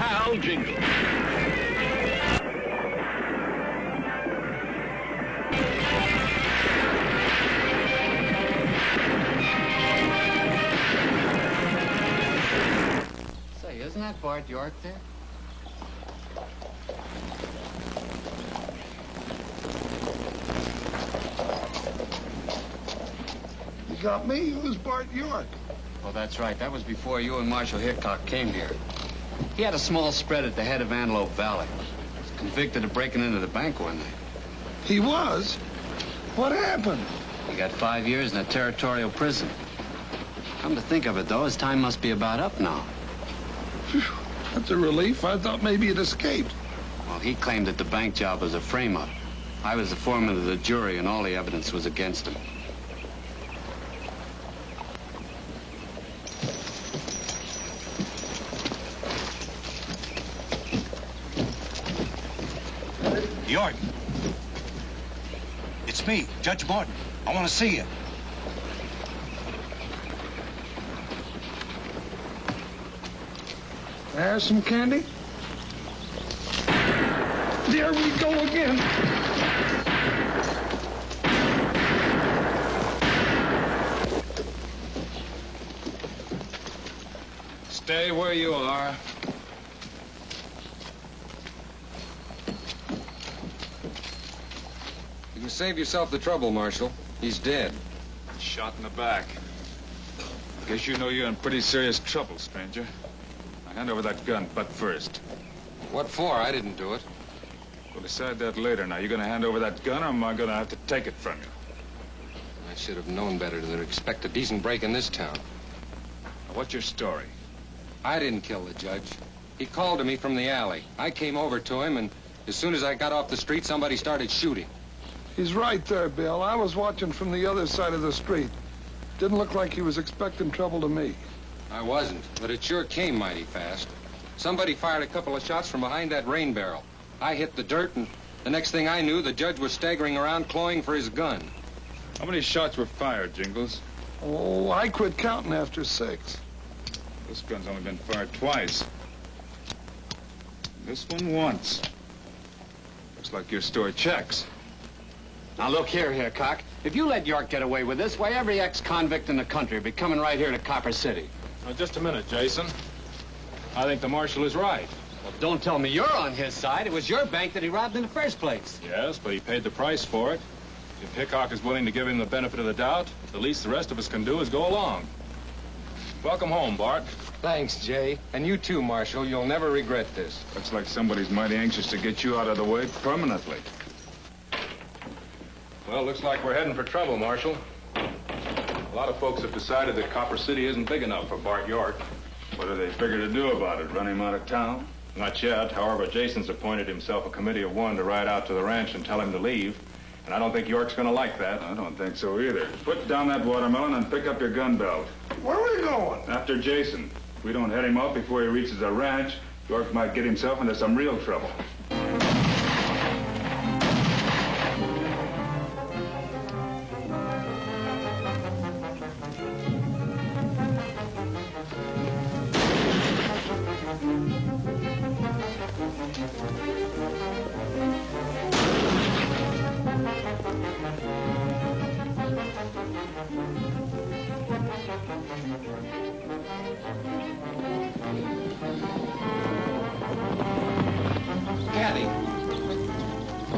pal Jingles. Say, isn't that Bart York there? You got me? Who's Bart York? Oh, that's right. That was before you and Marshal Hickok came here. He had a small spread at the head of Antelope Valley. He was convicted of breaking into the bank one night. He was? What happened? He got 5 years in a territorial prison. Come to think of it, though, his time must be about up now. Phew, that's a relief. I thought maybe he'd escaped. Well, he claimed that the bank job was a frame-up. I was the foreman of the jury, and all the evidence was against him. York. It's me, Judge Martin. I want to see you. There's some candy. There we go again. Stay where you are. You can save yourself the trouble, Marshal. He's dead. Shot in the back. Guess you know you're in pretty serious trouble, stranger. Now hand over that gun, butt first. What for? I didn't do it. We'll decide that later. Now, you gonna hand over that gun, or am I gonna have to take it from you? I should have known better than to expect a decent break in this town. Now, what's your story? I didn't kill the judge. He called to me from the alley. I came over to him, and as soon as I got off the street, somebody started shooting. He's right there, Bill. I was watching from the other side of the street. Didn't look like he was expecting trouble to me. I wasn't, but it sure came mighty fast. Somebody fired a couple of shots from behind that rain barrel. I hit the dirt, and the next thing I knew, the judge was staggering around, clawing for his gun. How many shots were fired, Jingles? Oh, I quit counting after 6. This gun's only been fired twice. This one once. Looks like your story checks. Now, look here, Hickok. If you let York get away with this, why, every ex-convict in the country will be coming right here to Copper City. Now, just a minute, Jason. I think the marshal is right. Well, don't tell me you're on his side. It was your bank that he robbed in the first place. Yes, but he paid the price for it. If Hickok is willing to give him the benefit of the doubt, the least the rest of us can do is go along. Welcome home, Bart. Thanks, Jay. And you too, Marshal. You'll never regret this. Looks like somebody's mighty anxious to get you out of the way permanently. Well, looks like we're heading for trouble, Marshal. A lot of folks have decided that Copper City isn't big enough for Bart York. What do they figure to do about it? Run him out of town? Not yet. However, Jason's appointed himself a committee of one to ride out to the ranch and tell him to leave. And I don't think York's going to like that. I don't think so either. Put down that watermelon and pick up your gun belt. Where are we going? After Jason. If we don't head him up before he reaches the ranch, York might get himself into some real trouble.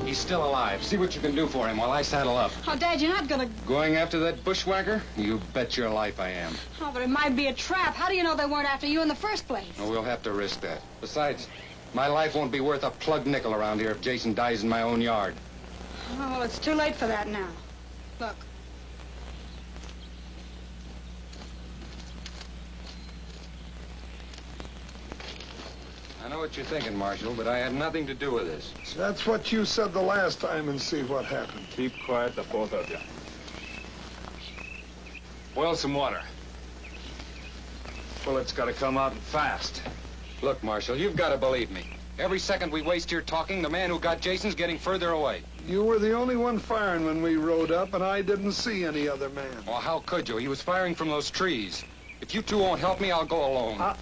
He's still alive. See what you can do for him while I saddle up. Oh, Dad, you're not gonna... Going after that bushwhacker? You bet your life I am. Oh, but it might be a trap. How do you know they weren't after you in the first place? Oh, we'll have to risk that. Besides, my life won't be worth a plug nickel around here if Jason dies in my own yard. Oh, well, it's too late for that now. Look. I know what you're thinking, Marshal, but I had nothing to do with this. That's what you said the last time, and see what happened. Keep quiet, the both of you. Boil some water. Bullet's got to come out fast. Look, Marshal, you've got to believe me. Every second we waste here talking, the man who got Jason's getting further away. You were the only one firing when we rode up, and I didn't see any other man. Well, how could you? He was firing from those trees. If you two won't help me, I'll go alone.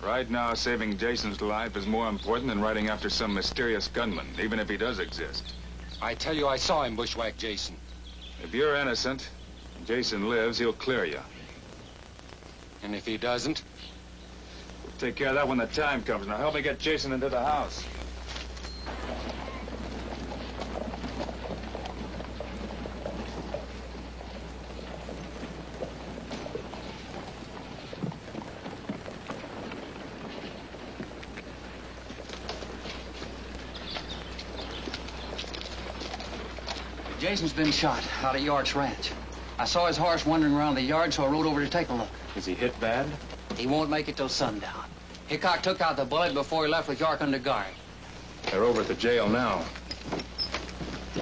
Right now, saving Jason's life is more important than riding after some mysterious gunman, even if he does exist. I tell you, I saw him bushwhack Jason. If you're innocent, and Jason lives, he'll clear you. And if he doesn't? We'll take care of that when the time comes. Now help me get Jason into the house. Jason's been shot out at York's ranch. I saw his horse wandering around the yard, so I rode over to take a look. Is he hit bad? He won't make it till sundown. Hickok took out the bullet before he left with York under guard. They're over at the jail now.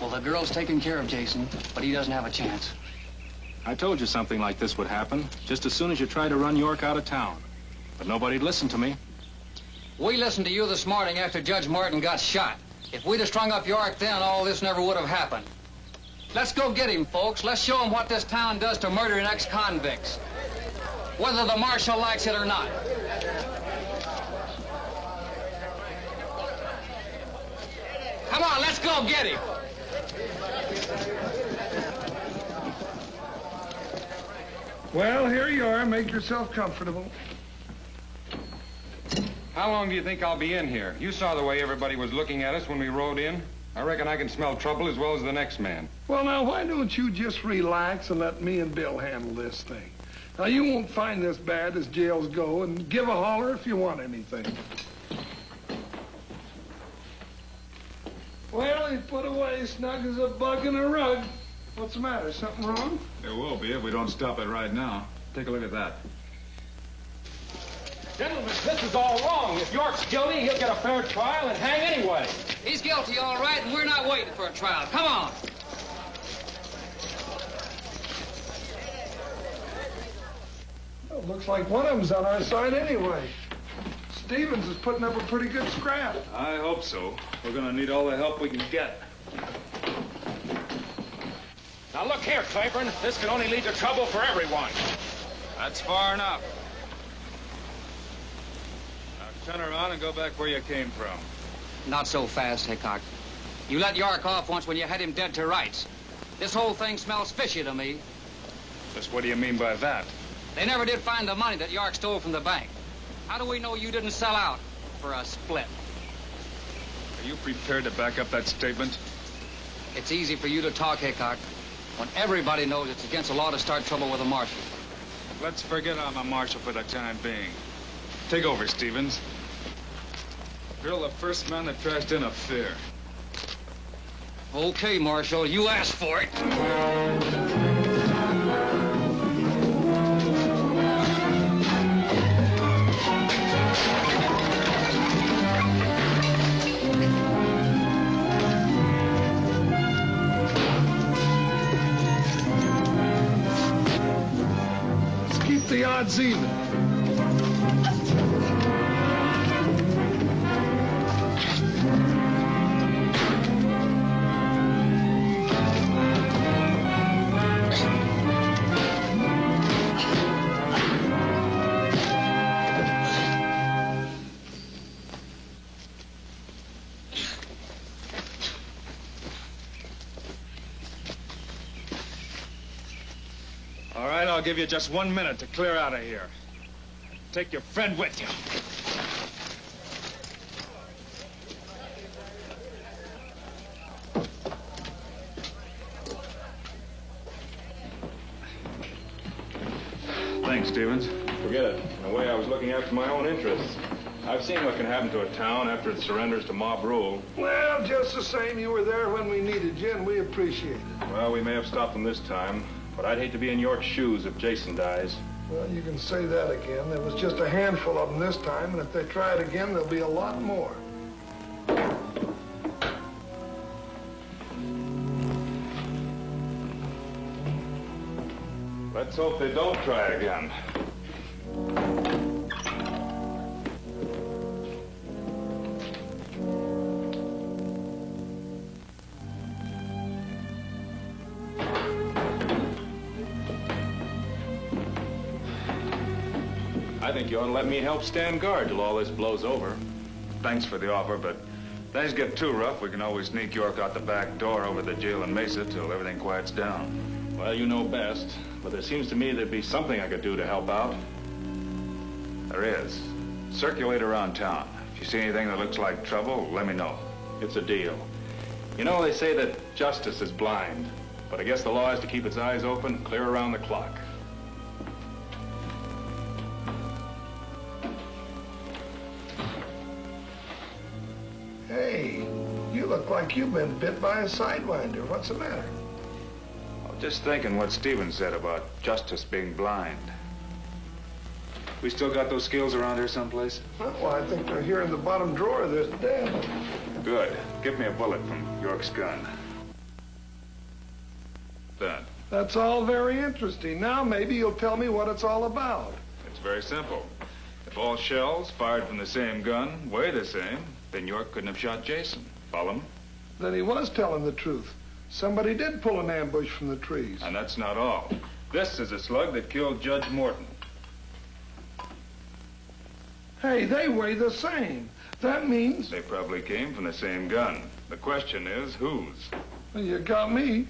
Well, the girl's taking care of Jason, but he doesn't have a chance. I told you something like this would happen, just as soon as you tried to run York out of town. But nobody'd listen to me. We listened to you this morning after Judge Martin got shot. If we'd have strung up York then, all this never would have happened. Let's go get him, folks. Let's show him what this town does to murdering ex-convicts. Whether the marshal likes it or not. Come on, let's go get him. Well, here you are. Make yourself comfortable. How long do you think I'll be in here? You saw the way everybody was looking at us when we rode in. I reckon I can smell trouble as well as the next man. Well, now, why don't you just relax and let me and Bill handle this thing? Now, you won't find this bad as jails go, and give a holler if you want anything. Well, he's put away snug as a bug in a rug. What's the matter? Something wrong? There will be if we don't stop it right now. Take a look at that. Gentlemen, this is all wrong. If York's guilty, he'll get a fair trial and hang anyway. He's guilty, all right, and we're not waiting for a trial. Come on. Well, looks like one of them's on our side anyway. Stevens is putting up a pretty good scrap. I hope so. We're gonna need all the help we can get. Now look here, Claiborne. This can only lead to trouble for everyone. That's far enough. Now turn around and go back where you came from. Not so fast, Hickok. You let York off once when you had him dead to rights. This whole thing smells fishy to me. Just what do you mean by that? They never did find the money that York stole from the bank. How do we know you didn't sell out for a split? Are you prepared to back up that statement? It's easy for you to talk, Hickok, when everybody knows it's against the law to start trouble with a marshal. Let's forget I'm a marshal for the time being. Take over, Stevens. You're the first man that tries to interfere. Okay, Marshal, you asked for it. Let's keep the odds even. All right, I'll give you just 1 minute to clear out of here. Take your friend with you. Thanks, Stevens. Forget it. In a way, I was looking after my own interests. I've seen what can happen to a town after it surrenders to mob rule. Well, just the same, you were there when we needed you, and we appreciate it. Well, we may have stopped them this time, but I'd hate to be in York's shoes if Jason dies. Well, you can say that again. There was just a handful of them this time, and if they try it again, there'll be a lot more. Let's hope they don't try again. I think you ought to let me help stand guard till all this blows over. Thanks for the offer, but things get too rough, we can always sneak York out the back door over the jail in Mesa till everything quiets down. Well, you know best, but there seems to me there'd be something I could do to help out. There is. Circulate around town. If you see anything that looks like trouble, let me know. It's a deal. You know, they say that justice is blind, but I guess the law is to keep its eyes open clear around the clock. Hey, you look like you've been bit by a sidewinder. What's the matter? I was just thinking what Stephen said about justice being blind. We still got those skills around here someplace? Well, I think they're here in the bottom drawer of this den. Good. Give me a bullet from York's gun. Done. That's all very interesting. Now maybe you'll tell me what it's all about. It's very simple. If all shells fired from the same gun weigh the same, then York couldn't have shot Jason. Follow me? Then he was telling the truth. Somebody did pull an ambush from the trees. And that's not all. This is a slug that killed Judge Morton. Hey, they weigh the same. That means... They probably came from the same gun. The question is, whose? Well, you got me.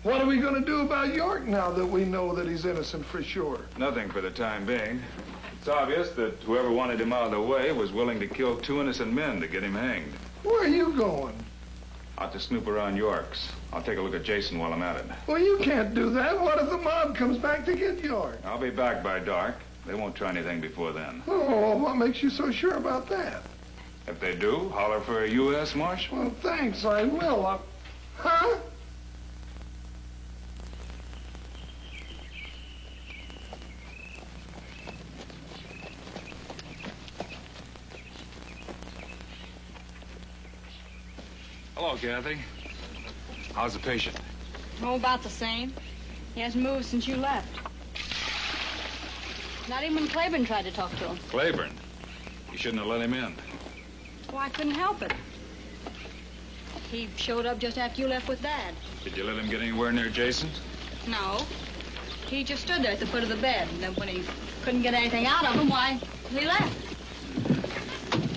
What are we going to do about York now that we know that he's innocent for sure? Nothing for the time being. It's obvious that whoever wanted him out of the way was willing to kill 2 innocent men to get him hanged. Where are you going? Out to snoop around York's. I'll take a look at Jason while I'm at it. Well, you can't do that. What if the mob comes back to get York? I'll be back by dark. They won't try anything before then. Oh, what makes you so sure about that? If they do, holler for a U.S. Marshal. Well, thanks, I will. Huh? Hello, Kathy. How's the patient? Oh, about the same. He hasn't moved since you left. Not even when Claiborne tried to talk to him. Claiborne? You shouldn't have let him in. Well, I couldn't help it. He showed up just after you left with Dad. Did you let him get anywhere near Jason? No. He just stood there at the foot of the bed. And then when he couldn't get anything out of him, why, he left.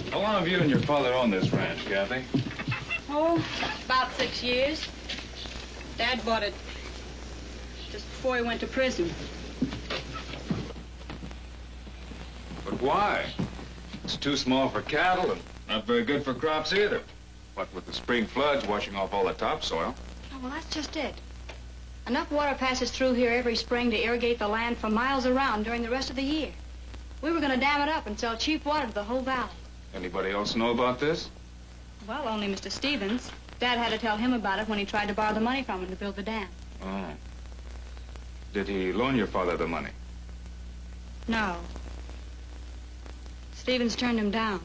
How long have you and your father owned this ranch, Kathy? Oh, about 6 years. Dad bought it just before he went to prison. But why? It's too small for cattle and not very good for crops either. What with the spring floods washing off all the topsoil. Oh, well, that's just it. Enough water passes through here every spring to irrigate the land for miles around during the rest of the year. We were going to dam it up and sell cheap water to the whole valley. Anybody else know about this? Well, only Mr. Stevens. Dad had to tell him about it when he tried to borrow the money from him to build the dam. Oh. Did he loan your father the money? No. Stevens turned him down.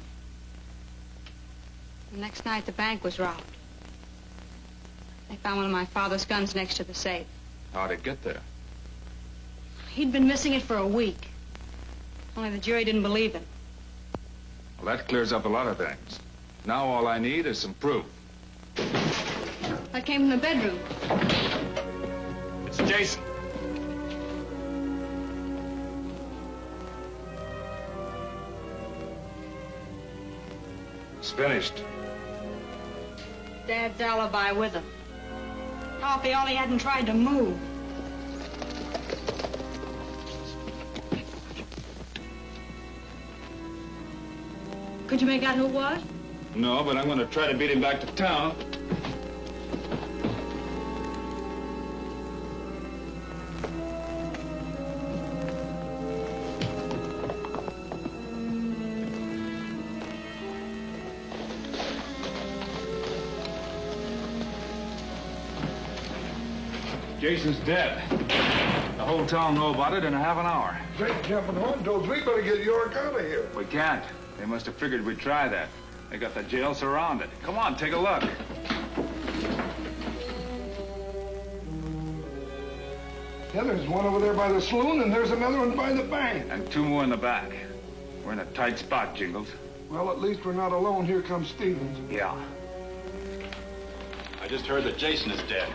The next night, the bank was robbed. They found one of my father's guns next to the safe. How'd it get there? He'd been missing it for a week. Only the jury didn't believe him. Well, that clears up a lot of things. Now all I need is some proof. That came from the bedroom. It's Jason. It's finished. Dad's alibi with him. Oh, if he only hadn't tried to move. Could you make out who it was? No, but I'm going to try to beat him back to town. Jason's dead. The whole town know about it in a half an hour. Great jumping horn toads. We better get York out of here. We can't. They must have figured we'd try that. They got the jail surrounded. Come on, take a look. Yeah, there's one over there by the saloon, and there's another one by the bank. And 2 more in the back. We're in a tight spot, Jingles. Well, at least we're not alone. Here comes Stevens. Yeah. I just heard that Jason is dead.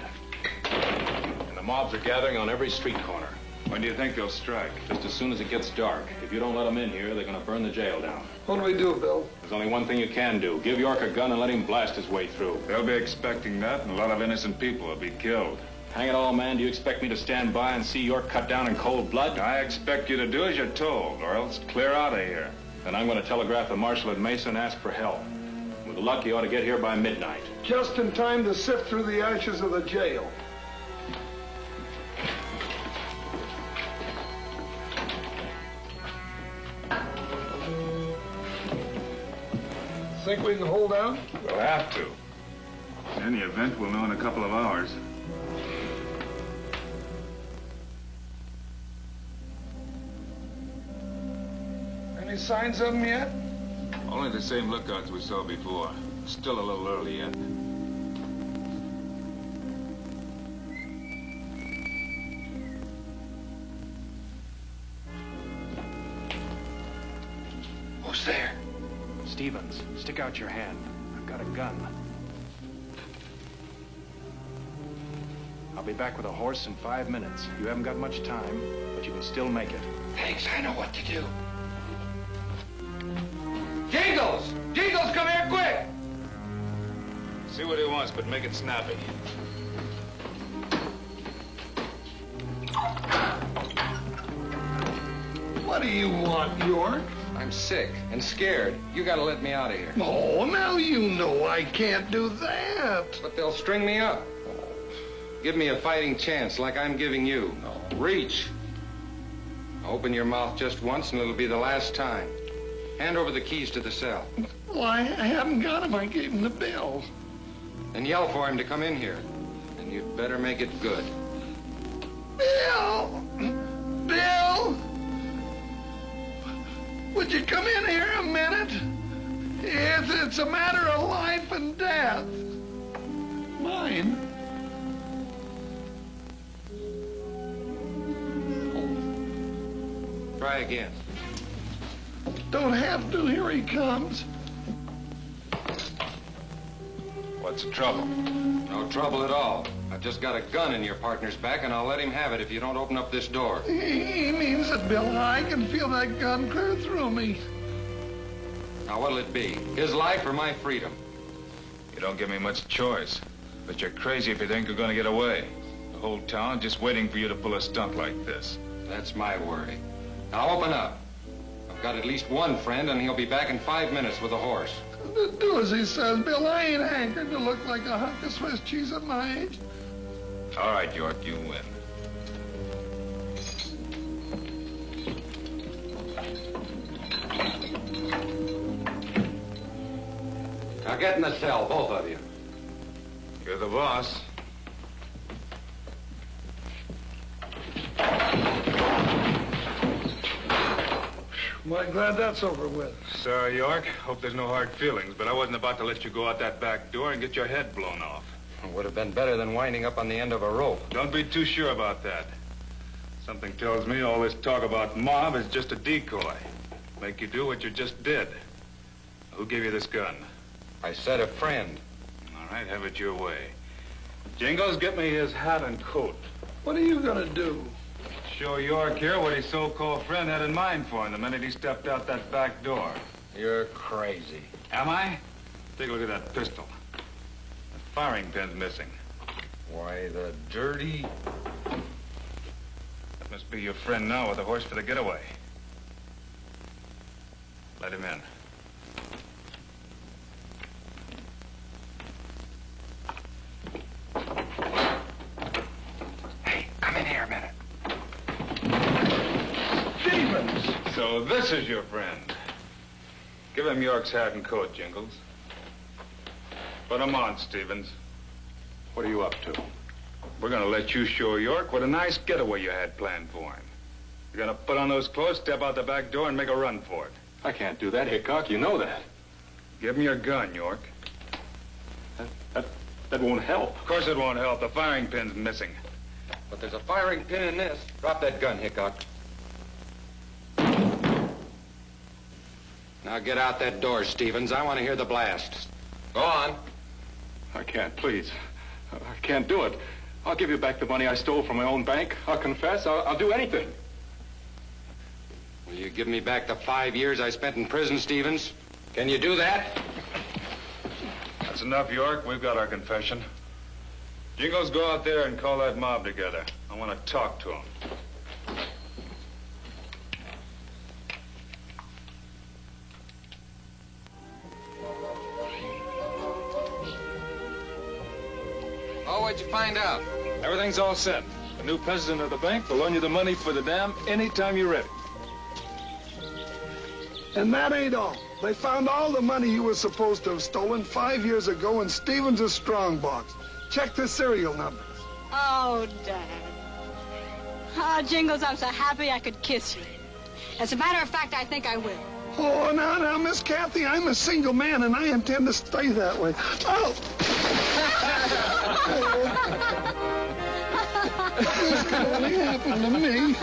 And the mobs are gathering on every street corner. When do you think they'll strike? Just as soon as it gets dark. If you don't let them in here, they're going to burn the jail down. What do we do, Bill? There's only one thing you can do. Give York a gun and let him blast his way through. They'll be expecting that, and a lot of innocent people will be killed. Hang it all, man. Do you expect me to stand by and see York cut down in cold blood? I expect you to do as you're told, or else clear out of here. Then I'm going to telegraph the marshal at Mesa and ask for help. With luck, he ought to get here by midnight. Just in time to sift through the ashes of the jail. Think we can hold out? We'll have to. In any event, we'll know in a couple of hours. Any signs of them yet? Only the same lookouts we saw before. Still a little early yet. Who's there? Stevens, stick out your hand. I've got a gun. I'll be back with a horse in 5 minutes. You haven't got much time, but you can still make it. Thanks, I know what to do. Jingles! Jingles, come here quick! See what he wants, but make it snappy. What do you want, York? I'm sick and scared. You gotta let me out of here. Oh, now you know I can't do that. But they'll string me up. Give me a fighting chance like I'm giving you. Reach. Open your mouth just once and it'll be the last time. Hand over the keys to the cell. Well, I haven't got him. I gave him the bill. And yell for him to come in here. And you'd better make it good. Bill! Bill! Would you come in here a minute? It's a matter of life and death. Mine? Try again. Don't have to. Here he comes. What's the trouble? No trouble at all. I've just got a gun in your partner's back, and I'll let him have it if you don't open up this door. He means it, Bill. I can feel that gun clear through me. Now, what'll it be? His life or my freedom? You don't give me much choice. But you're crazy if you think you're going to get away. The whole town just waiting for you to pull a stunt like this. That's my worry. Now, open up. I've got at least one friend, and he'll be back in 5 minutes with a horse. Do as he says, Bill. I ain't hankered to look like a hunk of Swiss cheese at my age. All right, York, you win. Now get in the cell, both of you. You're the boss. Well, I'm glad that's over with. Sorry, York. Hope there's no hard feelings, but I wasn't about to let you go out that back door and get your head blown off. It would have been better than winding up on the end of a rope. Don't be too sure about that. Something tells me all this talk about mob is just a decoy. Make you do what you just did. Who gave you this gun? I said a friend. All right, have it your way. Jingles, get me his hat and coat. What are you gonna do? Show York here what his so-called friend had in mind for him the minute he stepped out that back door. You're crazy. Am I? Take a look at that pistol. The firing pin's missing. Why, the dirty... That must be your friend now with a horse for the getaway. Let him in. Hey, come in here a minute. Stevens! So this is your friend. Give him York's hat and coat, Jingles. Put him on, Stevens. What are you up to? We're gonna let you show York what a nice getaway you had planned for him. You're gonna put on those clothes, step out the back door, and make a run for it. I can't do that, Hickok. You know that. Give him your gun, York. That won't help. Of course it won't help. The firing pin's missing. But there's a firing pin in this. Drop that gun, Hickok. Now get out that door, Stevens. I want to hear the blast. Go on. I can't, please. I can't do it. I'll give you back the money I stole from my own bank. I'll confess. I'll do anything. Will you give me back the 5 years I spent in prison, Stevens? Can you do that? That's enough, York. We've got our confession. Jingles, go out there and call that mob together. I want to talk to them. Oh, what'd you find out? Everything's all set. The new president of the bank will loan you the money for the dam anytime you're ready. And that ain't all. They found all the money you were supposed to have stolen 5 years ago in Stevens' strongbox. Check the serial numbers. Oh, Dad. Oh, Jingles, I'm so happy I could kiss you. As a matter of fact, I think I will. Oh, now, Miss Kathy, I'm a single man, and I intend to stay that way. Oh! This can only happen to me.